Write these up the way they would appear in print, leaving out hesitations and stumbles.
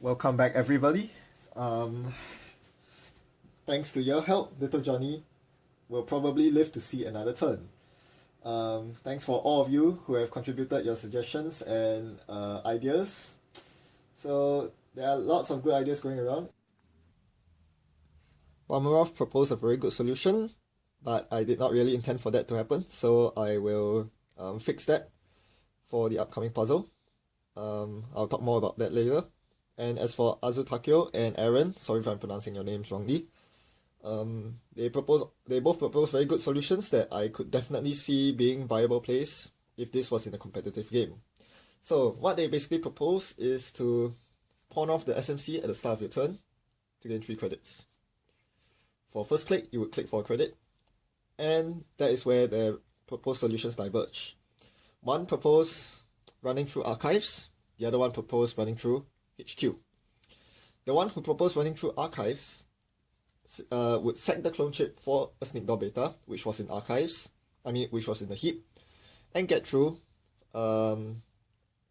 Welcome back, everybody. Thanks to your help, little Johnny will probably live to see another turn. Thanks for all of you who have contributed your suggestions and ideas. So there are lots of good ideas going around. Wamarov proposed a very good solution, but I did not really intend for that to happen, so I will fix that for the upcoming puzzle. I'll talk more about that later. And as for Azutakyo and Aaron, sorry if I'm pronouncing your names wrongly, they both propose very good solutions that I could definitely see being viable plays if this was in a competitive game. So what they basically propose is to pawn off the SMC at the start of your turn to gain 3 credits. For first click, you would click for a credit, and that is where the proposed solutions diverge. One proposed running through archives, the other one proposed running through HQ. The one who proposed running through archives would sack the clone chip for a sneak door beta, which was in archives, which was in the heap, and get through to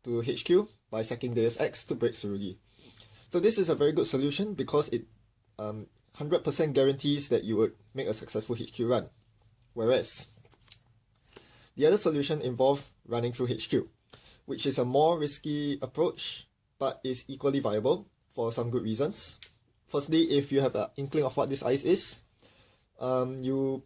HQ by sacking Deus Ex to break Tsurugi. So this is a very good solution because it 100% guarantees that you would make a successful HQ run. Whereas the other solution involved running through HQ, which is a more risky approach but is equally viable for some good reasons. Firstly, if you have an inkling of what this ice is, you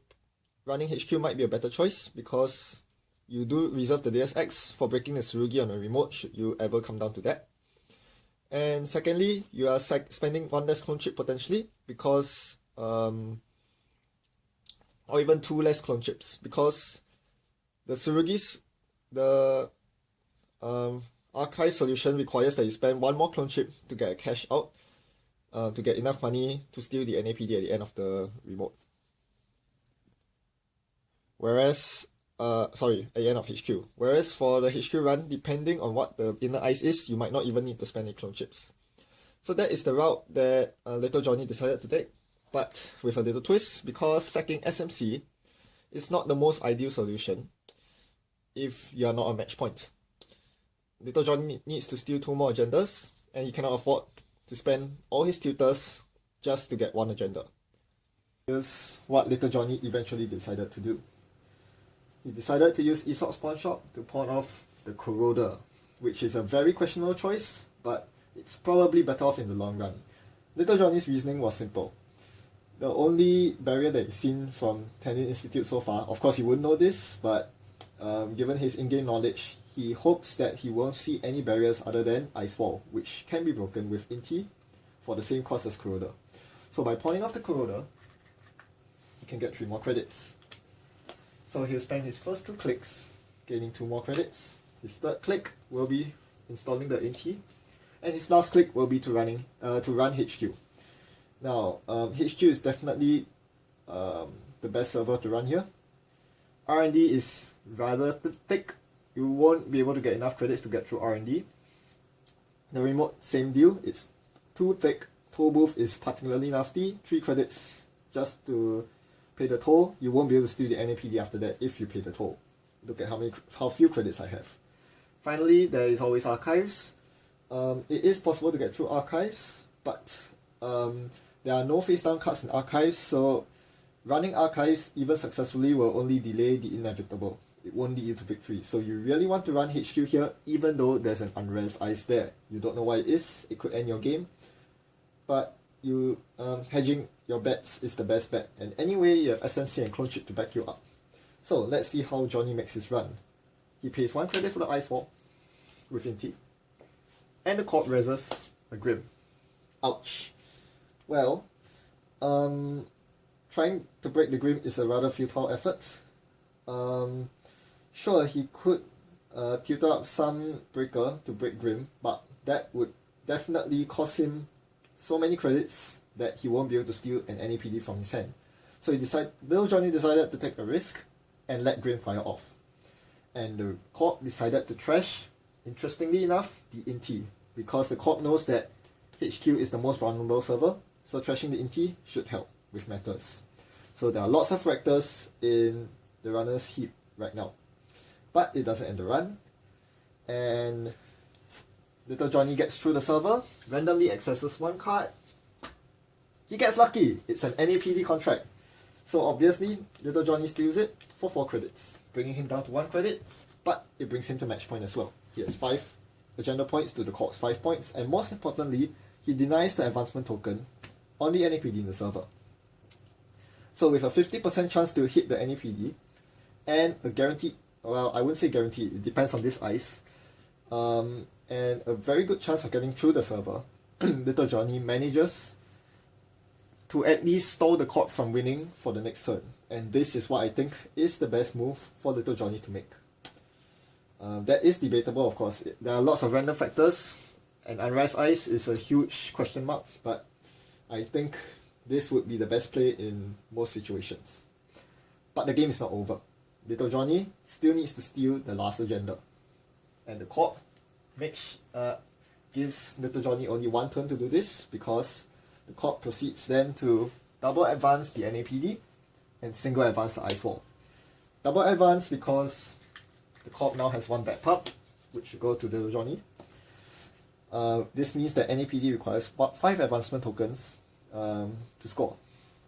running HQ might be a better choice because you do reserve the Deus Ex for breaking the Tsurugi on a remote should you ever come down to that. And secondly, you are spending 1 less clone chip potentially because, or even 2 less clone chips because the Tsurugis, the archive solution requires that you spend 1 more clone chip to get a cash out, to get enough money to steal the NAPD at the end of the remote. Whereas, at the end of HQ. Whereas for the HQ run, depending on what the inner ice is, you might not even need to spend any clone chips. So that is the route that little Johnny decided to take, but with a little twist, because sacking SMC is not the most ideal solution if you are not on match point. Little Johnny needs to steal 2 more agendas, and he cannot afford to spend all his tutors just to get 1 agenda. Here's what little Johnny eventually decided to do. He decided to use Aesop's pawn shop to pawn off the Corroder, which is a very questionable choice, but it's probably better off in the long run. Little Johnny's reasoning was simple. The only barrier that he's seen from Tenin Institute so far, of course he wouldn't know this, but given his in-game knowledge, he hopes that he won't see any barriers other than Ice Wall, which can be broken with Inti for the same cost as Corroder. So by pawning off the Corroder, he can get 3 more credits. So he'll spend his first 2 clicks gaining 2 more credits. His third click will be installing the Inti, and his last click will be to run HQ. Now, HQ is definitely the best server to run here. R&D is rather thick. You won't be able to get enough credits to get through R&D. The remote, same deal. It's too thick. Toll booth is particularly nasty. 3 credits just to pay the toll. You won't be able to steal the NAPD after that if you pay the toll. Look at how few credits I have. Finally, there is always archives. It is possible to get through archives, but there are no face down cards in archives, so running archives even successfully will only delay the inevitable. It won't lead you to victory. So you really want to run HQ here, even though there's an unres ice there. You don't know why it is. It could end your game, but you hedging your bets is the best bet. And anyway, you have SMC and clone chip to back you up. So let's see how Johnny makes his run. He pays 1 credit for the Ice Wall with Inti, and the court reses a Grim. Ouch. Well, trying to break the Grim is a rather futile effort. Sure, he could tutor up some breaker to break Grim, but that would definitely cost him so many credits that he won't be able to steal an NAPD from his hand. So little Johnny decided to take a risk and let Grim fire off. And the corp decided to trash, interestingly enough, the Inti, because the corp knows that HQ is the most vulnerable server, so trashing the Inti should help with matters. So there are lots of Rectors in the runner's heap right now. But it doesn't end the run, and Little Johnny gets through the server, randomly accesses one card. He gets lucky. It's an NAPD contract. So obviously, Little Johnny steals it for 4 credits, bringing him down to 1 credit, but it brings him to match point as well. He has 5 agenda points to the Corp's 5 points, and most importantly, he denies the advancement token on the NAPD in the server. So with a 50% chance to hit the NAPD, and a guaranteed, well, I wouldn't say guaranteed, it depends on this ice, and a very good chance of getting through the server, Little Johnny manages to at least stall the Corp from winning for the next turn. And this is what I think is the best move for Little Johnny to make. That is debatable, of course. There are lots of random factors, and Unrise Ice is a huge question mark, but I think this would be the best play in most situations. But the game is not over. Little Johnny still needs to steal the last agenda. And the Corp gives Little Johnny only 1 turn to do this, because the Corp proceeds then to double advance the NAPD and single advance the Ice Wall. Double advance because the Corp now has 1 back pup, which should go to Little Johnny. This means that NAPD requires 5 advancement tokens to score.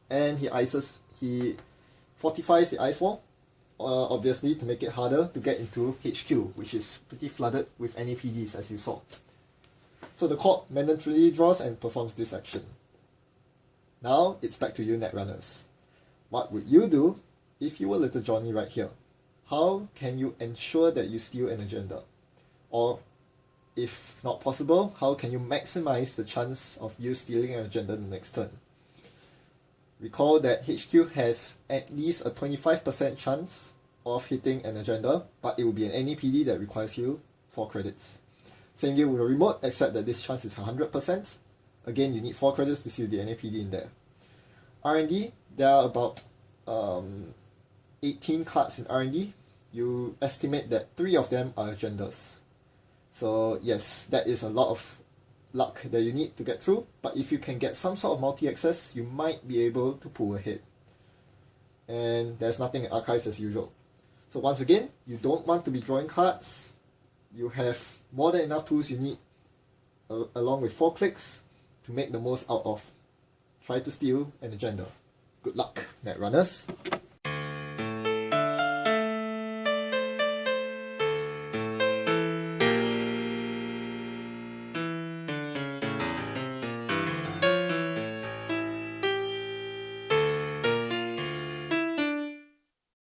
And he fortifies the Ice Wall, obviously to make it harder to get into HQ, which is pretty flooded with NAPDs as you saw. So the Corp mandatorily draws and performs this action. Now it's back to you, Netrunners. What would you do if you were Little Johnny right here? How can you ensure that you steal an agenda? Or, if not possible, how can you maximize the chance of you stealing an agenda the next turn? Recall that HQ has at least a 25% chance of hitting an agenda, but it will be an NAPD that requires you 4 credits. Same deal with a remote, except that this chance is 100%. Again, you need 4 credits to seal the NAPD in there. R&D, there are about 18 cards in R&D. You estimate that 3 of them are agendas. So yes, that is a lot of luck that you need to get through, but if you can get some sort of multi-access, you might be able to pull ahead. And there's nothing in archives as usual. So once again, you don't want to be drawing cards. You have more than enough tools you need, along with 4 clicks, to make the most out of. Try to steal an agenda. Good luck, Netrunners.